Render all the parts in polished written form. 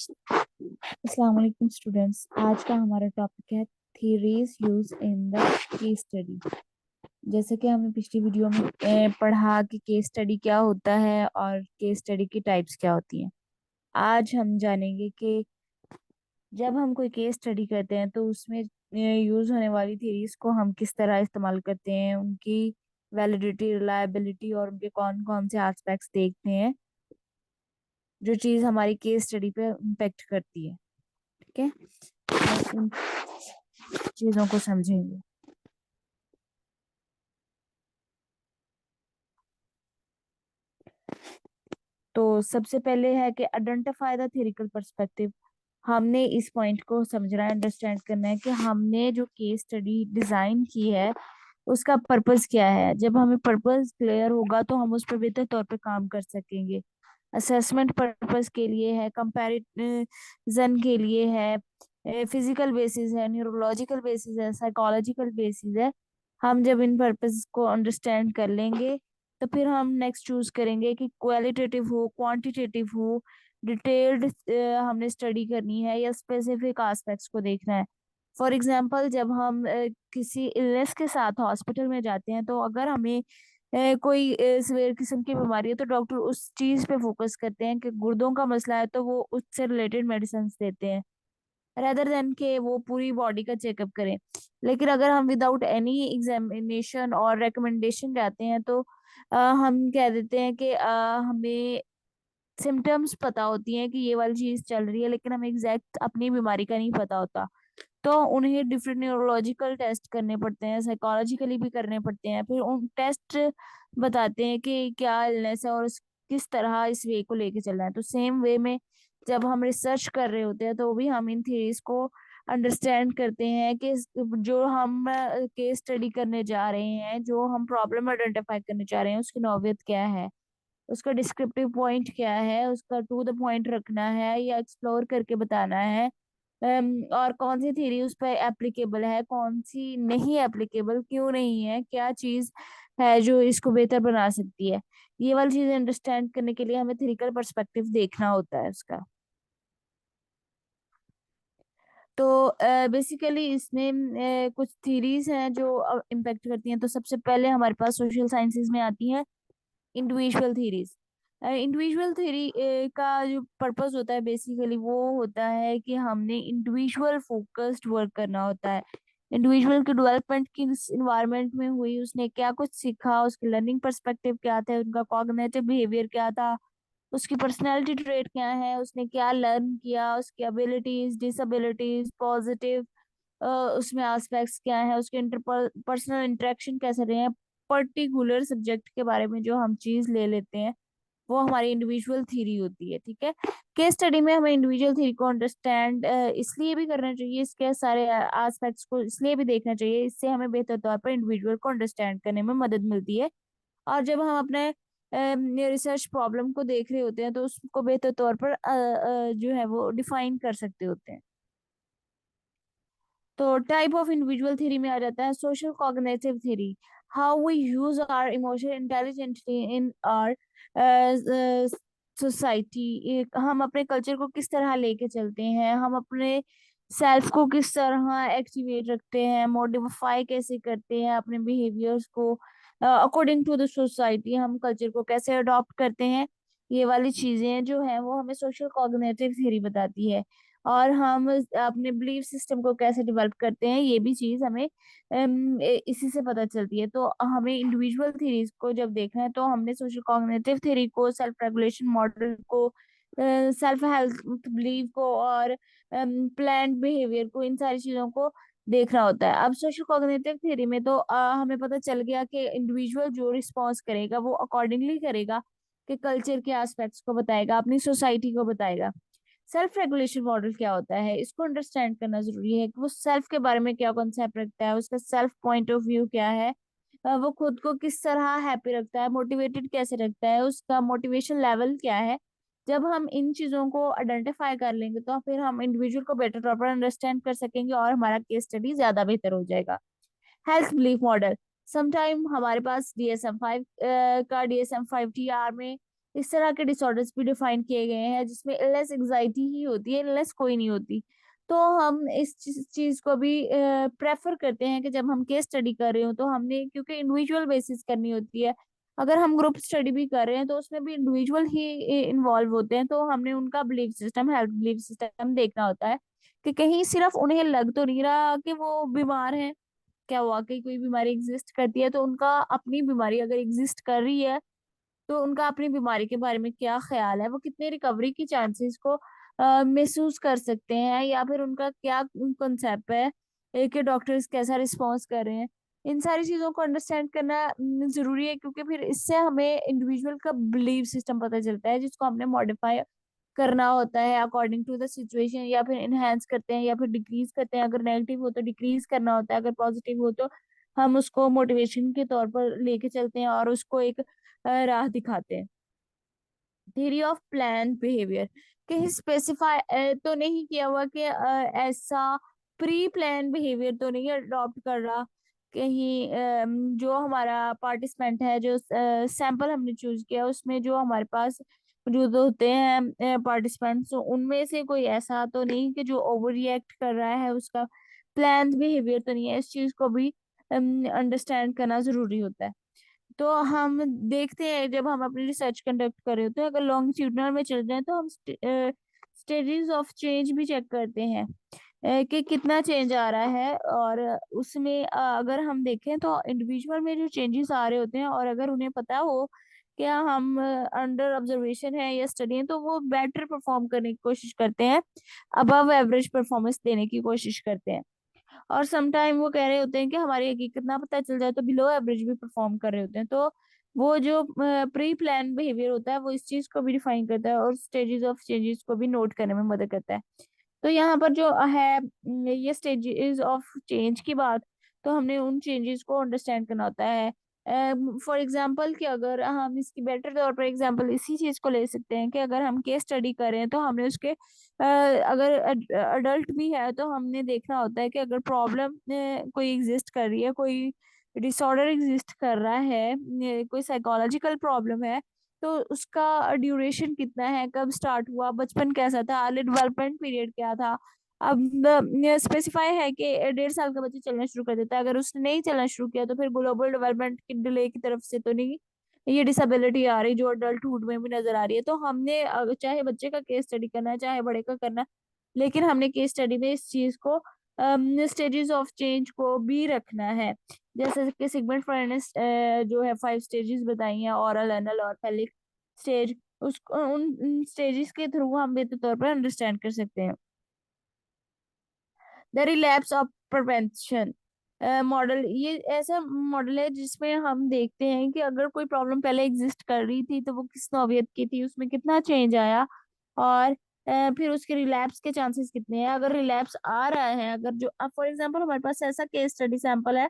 अस्सलाम वालेकुम स्टूडेंट्स। आज का हमारा टॉपिक है theories use in the case study. जैसे कि हमने पिछली वीडियो में पढ़ा कि केस स्टडी क्या होता है और केस स्टडी की टाइप्स क्या होती हैं। आज हम जानेंगे कि जब हम कोई केस स्टडी करते हैं तो उसमें यूज होने वाली थ्योरीज को हम किस तरह इस्तेमाल करते हैं, उनकी वैलिडिटी, रिलायबिलिटी और उनके कौन कौन से एस्पेक्ट्स देखते हैं जो चीज़ हमारी केस स्टडी पे इम्पेक्ट करती है। ठीक है, बस इन चीजों को समझेंगे। तो सबसे पहले है कि आइडेंटिफाई द थ्योरिटिकल पर्सपेक्टिव। हमने इस पॉइंट को समझना है, अंडरस्टैंड करना है कि हमने जो केस स्टडी डिजाइन की है उसका पर्पस क्या है। जब हमें पर्पस क्लियर होगा तो हम उस पर बेहतर तौर पे काम कर सकेंगे। असेसमेंट पर्पस के लिए है, कंपैरिजन के लिए है, फिजिकल बेसिस है, न्यूरोलॉजिकल बेसिस है, साइकोलॉजिकल बेसिस है। हम जब इन पर्पस को अंडरस्टैंड कर लेंगे तो फिर हम नेक्स्ट चूज करेंगे कि क्वालिटेटिव हो, क्वांटिटेटिव हो, डिटेल्ड हमने स्टडी करनी है या स्पेसिफिक एस्पेक्ट्स को देखना है। फॉर एग्जाम्पल, जब हम किसी इलनेस के साथ हॉस्पिटल में जाते हैं तो अगर हमें कोई सीवियर किस्म की बीमारी है तो डॉक्टर उस चीज पे फोकस करते हैं कि गुर्दों का मसला है तो वो उससे रिलेटेड मेडिसिन देते हैं, रेदर देन के वो पूरी बॉडी का चेकअप करें। लेकिन अगर हम विदाउट एनी एग्जामिनेशन और रिकमेंडेशन जाते हैं तो हम कह देते हैं कि हमें सिम्टम्स पता होती हैं कि ये वाली चीज चल रही है, लेकिन हमें एग्जैक्ट अपनी बीमारी का नहीं पता होता। तो उन्हें डिफरेंट न्यूरोलॉजिकल टेस्ट करने पड़ते हैं, साइकोलॉजिकली भी करने पड़ते हैं, फिर उन टेस्ट बताते हैं कि क्या इलनेस है और किस तरह इस वे को लेके चलना है। तो सेम वे में जब हम रिसर्च कर रहे होते हैं तो भी हम इन थ्योरीज को अंडरस्टैंड करते हैं कि जो हम केस स्टडी करने जा रहे हैं, जो हम प्रॉब्लम आइडेंटिफाई करने जा रहे हैं, उसकी नौबियत क्या है, उसका डिस्क्रिप्टिव पॉइंट क्या है, उसका टू द पॉइंट रखना है या एक्सप्लोर करके बताना है। और कौन सी थ्योरी उस पर एप्लीकेबल है, कौन सी नहीं एप्लीकेबल, क्यों नहीं है, क्या चीज है जो इसको बेहतर बना सकती है। ये वाली चीजें अंडरस्टैंड करने के लिए हमें थ्योरिटिकल पर्सपेक्टिव देखना होता है उसका। तो बेसिकली इसमें कुछ थ्योरीज हैं जो इम्पेक्ट करती हैं। तो सबसे पहले हमारे पास सोशल साइंसेज में आती हैं इंडिविजुअल थ्योरीज। इंडिविजुअल थ्योरी का जो पर्पस होता है बेसिकली वो होता है कि हमने इंडिविजुअल फोकस्ड वर्क करना होता है। इंडिविजुअल की डेवलपमेंट किस इन्वायरमेंट में हुई, उसने क्या कुछ सीखा, उसके लर्निंग पर्सपेक्टिव क्या थे, उनका कॉग्निटिव बिहेवियर क्या था, उसकी पर्सनैलिटी ट्रेट क्या है, उसने क्या लर्न किया, उसकी एबिलिटीज, डिसएबिलिटीज, पॉजिटिव उसमें एस्पेक्ट्स क्या है, उसके इंटरपर्सनल इंटरेक्शन कैसे रहे हैं। पर्टिकुलर सब्जेक्ट के बारे में जो हम चीज ले लेते हैं वो हमारी इंडिविजुअल थ्योरी होती है। ठीक है, केस स्टडी में हमें इंडिविजुअल थ्योरी को अंडरस्टैंड इसलिए भी करना चाहिए, इसके सारे एस्पेक्ट्स को इसलिए भी देखना चाहिए, इससे हमें बेहतर तौर पर इंडिविजुअल को अंडरस्टैंड करने में मदद मिलती है। और जब हम अपने रिसर्च प्रॉब्लम को देख रहे होते हैं तो उसको बेहतर तौर पर जो है वो डिफाइन कर सकते होते हैं। तो टाइप ऑफ इंडिविजुअल थ्योरी में आ जाता है social cognitive theory. How we use our emotion intelligently in our society. हम अपने कल्चर को किस तरह लेके चलते हैं, हम अपने सेल्फ को किस तरह एक्टिवेट रखते हैं, मॉडिफाई कैसे करते हैं अपने बिहेवियर्स को अकॉर्डिंग टू द सोसाइटी, हम कल्चर को कैसे अडॉप्ट करते हैं। ये वाली चीजें जो है वो हमें सोशल कॉग्निटिव थ्योरी बताती है। और हम अपने बिलीफ सिस्टम को कैसे डेवलप करते हैं ये भी चीज हमें इसी से पता चलती है। तो हमें इंडिविजुअल थ्योरीज को जब देखना है तो हमने सोशल कॉग्निटिव थ्योरी को, सेल्फ रेगुलेशन मॉडल को, सेल्फ हेल्थ बिलीफ को और प्लान्ड बिहेवियर को, इन सारी चीजों को देखना होता है। अब सोशल कॉग्निटिव थ्योरी में तो हमें पता चल गया कि इंडिविजुअल जो रिस्पॉन्स करेगा वो अकॉर्डिंगली करेगा, कि कल्चर के एस्पेक्ट्स को बताएगा, अपनी सोसाइटी को बताएगा। सेल्फ रेगुलेशन मॉडल क्या होता है इसको अंडरस्टैंड करना जरूरी है कि वो सेल्फ के बारे में क्या कॉन्सेप्ट रखता है, उसका सेल्फ पॉइंट ऑफ व्यू क्या है, वो खुद को किस तरह हैप्पी रखता है, मोटिवेटेड कैसे रखता है, उसका मोटिवेशन लेवल क्या है। जब हम इन चीजों को आइडेंटिफाई कर लेंगे तो फिर हम इंडिविजुअल को बेटर तौर पर अंडरस्टैंड कर सकेंगे और हमारा केस स्टडी ज्यादा बेहतर हो जाएगा। Health belief model. समटाइम हमारे पास DSM-5 का DSM-5 TR में इस तरह के डिसऑर्डर्स भी डिफाइन किए गए हैं, जिसमें इलनेस एंजाइटी ही होती है, इलनेस कोई नहीं होती। तो हम इस चीज को भी प्रेफर करते हैं कि जब हम केस स्टडी कर रहे हो तो हमने, क्योंकि इंडिविजुअल बेसिस करनी होती है। अगर हम ग्रुप स्टडी भी कर रहे हैं तो उसमें भी इंडिविजुअल ही इन्वॉल्व होते हैं, तो हमने उनका belief system, health belief system देखना होता है कि कहीं सिर्फ उन्हें लग तो नहीं रहा कि वो बीमार है, क्या वाकई कोई बीमारी एग्जिस्ट करती है, तो उनका अपनी बीमारी अगर एग्जिस्ट कर रही है तो उनका अपनी बीमारी के बारे में क्या ख्याल है, वो कितने रिकवरी की चांसेस को महसूस कर सकते हैं, या फिर उनका क्या कंसेप्ट है कि डॉक्टर्स कैसा रिस्पॉन्स कर रहे हैं। इन सारी चीजों को अंडरस्टैंड करना जरूरी है, क्योंकि फिर इससे हमें इंडिविजुअल का बिलीव सिस्टम पता चलता है, जिसको हमने मॉडिफाई करना होता है अकॉर्डिंग टू द सिचुएशन, या फिर इनहेंस करते हैं या फिर डिक्रीज करते हैं। अगर नेगेटिव हो तो डिक्रीज करना होता है, अगर पॉजिटिव हो तो हम उसको मोटिवेशन के तौर पर लेके चलते हैं और उसको एक राह दिखाते हैं। थ्योरी ऑफ प्लान बिहेवियर, कहीं स्पेसिफाई तो नहीं किया हुआ कि ऐसा प्री प्लान बिहेवियर तो नहीं अडॉप्ट कर रहा। कहीं जो हमारा पार्टिसिपेंट है, जो सैंपल हमने चूज किया, उसमें जो हमारे पास मौजूद होते हैं पार्टिसिपेंट्स, उनमें से कोई ऐसा तो नहीं कि जो ओवर रिएक्ट कर रहा है, उसका प्लान बिहेवियर तो नहीं है। इस चीज को भी अंडरस्टैंड करना जरूरी होता है। तो हम देखते हैं जब हम अपनी रिसर्च कंडक्ट कर रहे होते हैं, अगर लॉन्गिट्यूडनल में चल जाए तो हम स्टेजेस ऑफ चेंज भी चेक करते हैं कि कितना चेंज आ रहा है। और उसमें अगर हम देखें तो इंडिविजुअल में जो चेंजेस आ रहे होते हैं, और अगर उन्हें पता हो कि हम अंडर ऑब्जर्वेशन है या स्टडी है, तो वो बेटर परफॉर्म करने की कोशिश करते हैं, अबव एवरेज परफॉर्मेंस देने की कोशिश करते हैं। और समटाइम वो कह रहे होते हैं कि हमारी हकीकत ना पता चल जाए तो बिलो एवरेज भी परफॉर्म कर रहे होते हैं। तो वो जो प्री प्लान बिहेवियर होता है वो इस चीज को भी डिफाइन करता है और स्टेजेस ऑफ चेंजेस को भी नोट करने में मदद करता है। तो यहाँ पर जो है ये स्टेजेस ऑफ चेंज की बात, तो हमने उन चेंजेस को अंडरस्टैंड करना होता है। फॉर एग्जाम्पल कि अगर हम इसकी बेटर तौर पर एग्जाम्पल इसी चीज को ले सकते हैं कि अगर हम केस स्टडी करें तो हमने उसके अगर अडल्ट भी है तो हमने देखना होता है कि अगर प्रॉब्लम कोई एग्जिस्ट कर रही है, कोई डिसऑर्डर एग्जिस्ट कर रहा है, कोई साइकोलॉजिकल प्रॉब्लम है, तो उसका ड्यूरेशन कितना है, कब स्टार्ट हुआ, बचपन कैसा था, अर्ली डेवलपमेंट पीरियड क्या था। अब स्पेसिफाई है कि 1.5 साल का बच्चा चलना शुरू कर देता है, अगर उसने नहीं चलना शुरू किया तो फिर ग्लोबल डेवलपमेंट की डिले की तरफ से तो नहीं ये डिसेबिलिटी आ रही जो अडल्टहुड में भी नजर आ रही है। तो हमने चाहे बच्चे का केस स्टडी करना है चाहे बड़े का करना है, लेकिन हमने केस स्टडी में इस चीज को, स्टेजेस ऑफ चेंज को भी रखना है। जैसे कि सिगमंड फ्रॉइड ने जो है 5 स्टेजेस बताई हैं, ओरल, एनल और फेलिक स्टेज, उसको उन स्टेजेस के थ्रू हम बेहतर तौर पर अंडरस्टैंड कर सकते हैं। The relapse of prevention model, ये ऐसा मॉडल है जिसमें हम देखते हैं कि अगर कोई प्रॉब्लम पहले एग्जिस्ट कर रही थी तो वो किस नौबियत की थी, उसमें कितना चेंज आया, और फिर उसके रिलैप्स के चांसेस कितने हैं। अगर रिलैप्स आ रहा है, अगर जो फॉर एग्जांपल हमारे पास ऐसा केस स्टडी सैंपल है,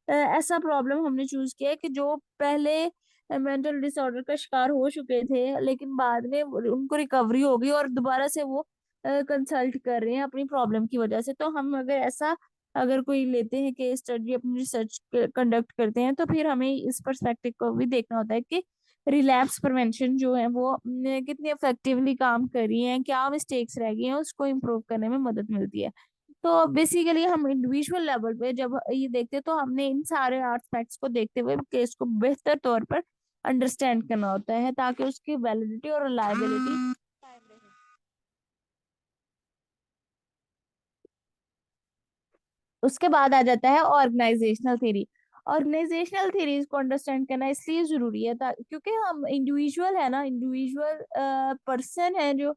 ऐसा प्रॉब्लम हमने चूज किया है कि जो पहले मेंटल डिसऑर्डर का शिकार हो चुके थे लेकिन बाद में उनको रिकवरी हो गई और दोबारा से वो कंसल्ट कर रहे हैं अपनी प्रॉब्लम की वजह से। तो हम अगर ऐसा, अगर कोई लेते हैं केस स्टडी, अपनी रिसर्च कंडक्ट करते हैं, तो फिर हमें इस पर्सपेक्टिव को भी देखना होता है कि रिलैप्स प्रिवेंशन जो है वो कितनी इफेक्टिवली काम कर रही है, क्या मिस्टेक्स रह गई हैं, उसको इम्प्रूव करने में मदद मिलती है। तो बेसिकली हम इंडिविजुअल लेवल पे जब ये देखते हैं तो हमने इन सारे एस्पेक्ट्स को देखते हुए केस को बेहतर तौर पर अंडरस्टैंड करना होता है ताकि उसकी वैलिडिटी और रिलायबिलिटी कायम रहे। उसके बाद आ जाता है ऑर्गेनाइजेशनल थ्योरी। ऑर्गेनाइजेशनल थ्योरीज को अंडरस्टैंड करना इसलिए जरूरी है क्योंकि हम इंडिविजुअल है ना, इंडिविजुअल पर्सन है जो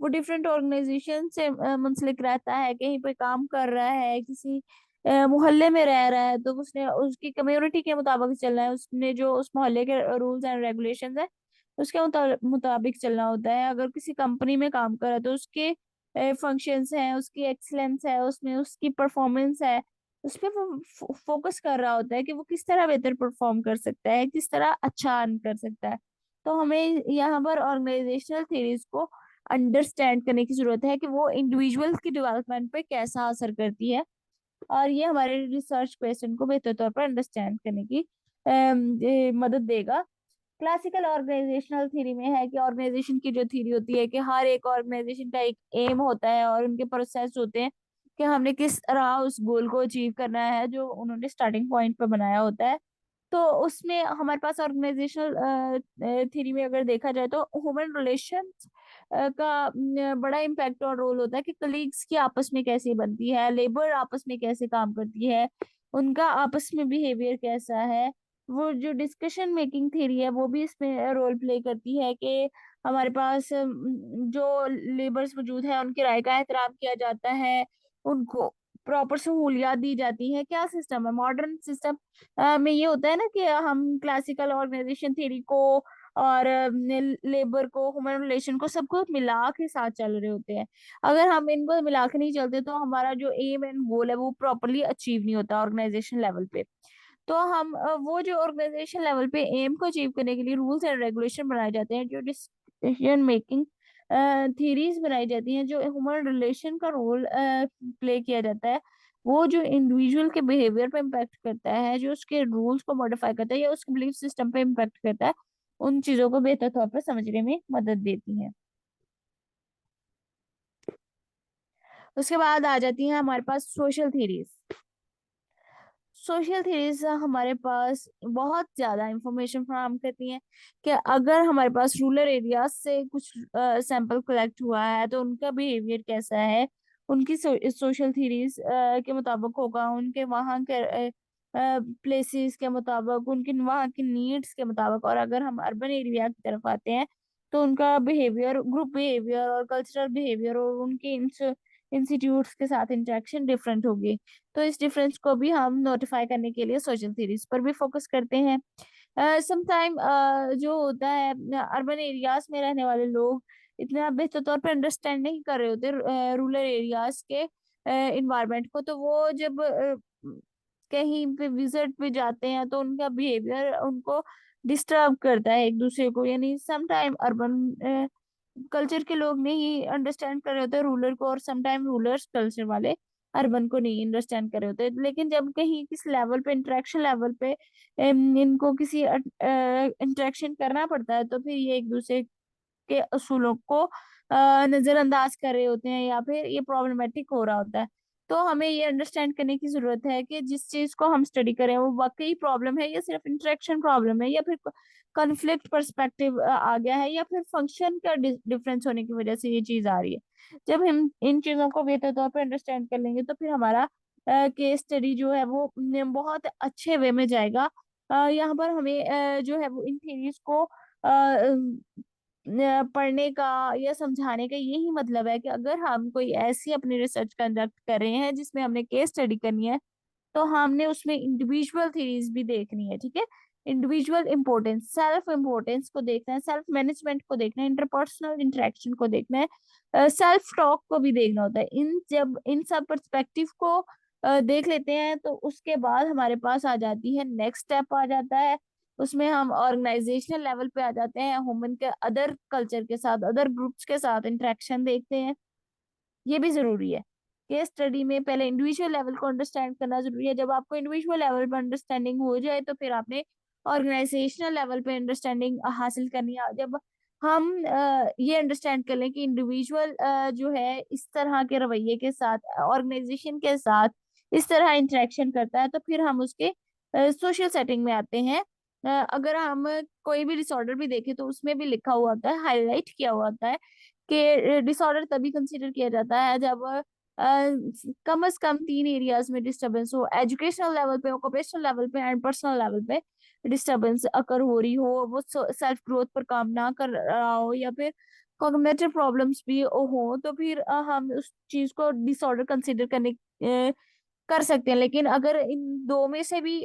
वो डिफरेंट ऑर्गेनाइजेशन से मुंसलिक रहता है, कहीं पे काम कर रहा है, किसी मोहल्ले में रह रहा है, तो उसने उसकी कम्युनिटी के मुताबिक चलना है, उसने जो उस मोहल्ले के रूल्स एंड रेगुलेशंस है उसके मुताबिक चलना होता है। अगर किसी कंपनी में काम कर रहा है तो उसके फंक्शंस हैं, उसकी एक्सलेंस है, उसमें उसकी परफॉर्मेंस है, उस पर वो फोकस कर रहा होता है कि वो किस तरह बेहतर परफॉर्म कर सकता है, किस तरह अच्छा अर्न कर सकता है। तो हमें यहाँ पर ऑर्गेनाइजेशनल थ्योरीज को अंडरस्टैंड करने की जरूरत है कि वो इंडिविजुअल की डेवलपमेंट पे कैसा असर करती है, और ये हमारे रिसर्च क्वेश्चन को बेहतर तौर पर अंडरस्टैंड करने की मदद देगा। क्लासिकल ऑर्गेनाइजेशनल थ्योरी में है कि ऑर्गेनाइजेशन की जो थ्योरी होती है कि हर एक ऑर्गेनाइजेशन का एक एम होता है और उनके प्रोसेस होते हैं कि हमने किस तरह उस गोल को अचीव करना है जो उन्होंने स्टार्टिंग पॉइंट पर बनाया होता है। तो उसमें हमारे पास ऑर्गेनाइजेशनल थ्योरी में अगर देखा जाए तो ह्यूमन रिलेशंस का बड़ा इम्पैक्ट और रोल होता है कि कलीग्स की आपस में कैसे बनती है, लेबर आपस में कैसे काम करती है, उनका आपस में बिहेवियर कैसा है। वो जो डिस्कशन मेकिंग थ्योरी है वो भी इसमें रोल प्ले करती है कि हमारे पास जो लेबर्स मौजूद है उनकी राय का एहतराम किया जाता है, उनको प्रॉपर सहूलियात दी जाती है। क्या सिस्टम है मॉडर्न सिस्टम में ये होता है ना कि हम क्लासिकल ऑर्गेनाइजेशन थ्योरी को और लेबर को ह्यूमन रिलेशन को सबको मिला के साथ चल रहे होते हैं। अगर हम इनको मिला के नहीं चलते तो हमारा जो एम एंड गोल है वो प्रॉपरली अचीव नहीं होता ऑर्गेनाइजेशन लेवल पे। तो हम वो जो ऑर्गेनाइजेशन लेवल पे एम को अचीव करने के लिए रूल्स एंड रेगुलेशन बनाए जाते हैं, जो डिसीजन मेकिंग थीरीज बनाई जाती हैं, जो ह्यूमन रिलेशन का रोल प्ले किया जाता है, वो जो इंडिविजुअल के बिहेवियर पे इम्पैक्ट करता है, जो उसके रूल्स को मॉडिफाई करता है या उसके बिलीफ सिस्टम पे इम्पैक्ट करता है, उन चीजों को बेहतर तौर पर समझने में मदद देती हैं। उसके बाद आ जाती हैं हमारे पास सोशल थीरीज। सोशल थ्योरीज हमारे पास बहुत ज्यादा इंफॉर्मेशन फराहम करती हैं कि अगर हमारे पास रूरल एरियाज से कुछ सैंपल कलेक्ट हुआ है तो उनका बिहेवियर कैसा है, उनकी सोशल थ्योरीज के मुताबिक होगा, उनके वहाँ के प्लेसेस के मुताबिक, उनके वहाँ की नीड्स के मुताबिक। और अगर हम अर्बन एरिया की तरफ आते हैं तो उनका बिहेवियर, ग्रुप बिहेवियर और कल्चरल बिहेवियर और उनके इंस्टीट्यूट्स के साथ इंटरेक्शन डिफरेंट होगी। तो इस डिफरेंस को भी हम नोटिफाई करने के लिए सोशल थ्योरीज पर भी फोकस करते हैं। समटाइम जो होता है अर्बन एरियाज में रहने वाले लोग इतना बेहतर तौर पर अंडरस्टैंड नहीं कर रहे होते रूरल एरियाज के इन्वायरमेंट को। तो वो जब कहीं पे विजिट पे जाते हैं तो उनका बिहेवियर उनको डिस्टर्ब करता है एक दूसरे को, यानी समटाइम अर्बन कल्चर के लोग नहीं अंडरस्टैंड कर रहे होते रूलर को, और समटाइम रूलर्स कल्चर वाले अर्बन को नहीं अंडरस्टैंड कर रहे होते। लेकिन जब कहीं किस लेवल पे, इंटरेक्शन लेवल पे इनको किसी इंटरेक्शन करना पड़ता है तो फिर ये एक दूसरे के असूलों को नजरअंदाज कर रहे होते हैं या फिर ये प्रॉब्लमेटिक हो रहा होता है। तो हमें ये अंडरस्टैंड करने की जरूरत है कि जिस चीज को हम स्टडी करें वो वाकई प्रॉब्लम है या सिर्फ इंटरेक्शन प्रॉब्लम है, या फिर कॉन्फ्लिक्ट पर्सपेक्टिव आ गया है, या फिर फंक्शन का डिफरेंस होने की वजह से ये चीज आ रही है। जब हम इन चीजों को बेहतर तौर पर अंडरस्टैंड कर लेंगे तो फिर हमारा केस स्टडी जो है वो बहुत अच्छे वे में जाएगा। यहाँ पर हमें जो है वो इन थीरीज को पढ़ने का या समझाने का यही मतलब है कि अगर हम कोई ऐसी अपनी रिसर्च कंडक्ट कर रहे हैं जिसमें हमने केस स्टडी करनी है तो हमने उसमें इंडिविजुअल थीरीज भी देखनी है। ठीक है, इंडिविजुअल इम्पोर्टेंस, सेल्फ इम्पोर्टेंस को देखना है, सेल्फ मैनेजमेंट को देखना है, इंटरपर्सनल इंटरेक्शन को देखना है, सेल्फ टॉक को भी देखना होता है। इन जब इन सब पर्सपेक्टिव को देख लेते हैं तो उसके बाद हमारे पास आ जाती है नेक्स्ट स्टेप आ जाता है। उसमें हम ऑर्गेनाइजेशनल लेवल पे आ जाते हैं, ह्यूमन के अदर कल्चर के साथ, अदर ग्रुप्स के साथ इंटरेक्शन देखते हैं। ये भी जरूरी है। केस स्टडी में पहले इंडिविजुअल लेवल को अंडरस्टैंड करना जरूरी है। जब आपको इंडिविजुअल लेवल पर अंडरस्टैंडिंग हो जाए तो फिर आपने ऑर्गेनाइजेशनल लेवल पे अंडरस्टैंडिंग हासिल करनी है। जब हम ये अंडरस्टैंड कर लें कि इंडिविजुअल जो है इस तरह के रवैये के साथ ऑर्गेनाइजेशन के साथ इस तरह इंटरेक्शन करता है तो फिर हम उसके सोशल सेटिंग में आते हैं। अगर हम कोई भी डिसऑर्डर भी देखें तो उसमें भी लिखा हुआ होता है, हाईलाइट किया हुआ होता है कि डिसऑर्डर तभी कंसीडर किया जाता है जब कम से कम तीन एरियाज में डिस्टरबेंस हो, एजुकेशनल लेवल पे, ऑक्यूपेशनल लेवल पे एंड पर्सनल लेवल पे डिस्टरबेंस अकर हो रही हो, वो सेल्फ ग्रोथ पर काम ना कर रहा हो, या फिर कॉग्निटिव प्रॉब्लम्स भी हो, तो फिर हम उस चीज को डिसऑर्डर कंसीडर कर सकते हैं। लेकिन अगर इन दो में से भी,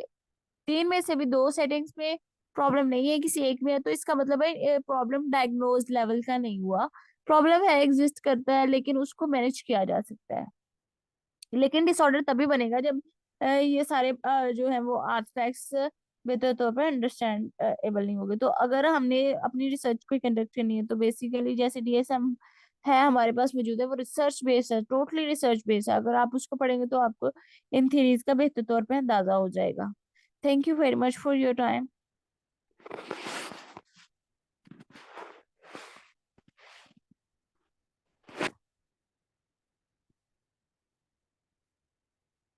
तीन में से भी दो सेटिंग्स में प्रॉब्लम नहीं है, किसी एक में है, तो इसका मतलब है प्रॉब्लम डायग्नोज लेवल का नहीं हुआ। प्रॉब्लम है, एग्जिस्ट करता है, लेकिन उसको मैनेज किया जा सकता है। लेकिन डिसऑर्डर तभी बनेगा जब ये सारे जो है वो आर्टिफैक्ट्स बेहतर तौर पर अंडरस्टैंड एबल नहीं होंगे। तो अगर हमने अपनी रिसर्च को कंडक्ट करनी है तो बेसिकली जैसे डीएसएम है हमारे पास मौजूद है, वो रिसर्च बेस्ड है, टोटली रिसर्च बेस्ड है। अगर आप उसको पढ़ेंगे तो आपको इन थीरीज का बेहतर तौर पर अंदाजा हो जाएगा। Thank you very much for your time.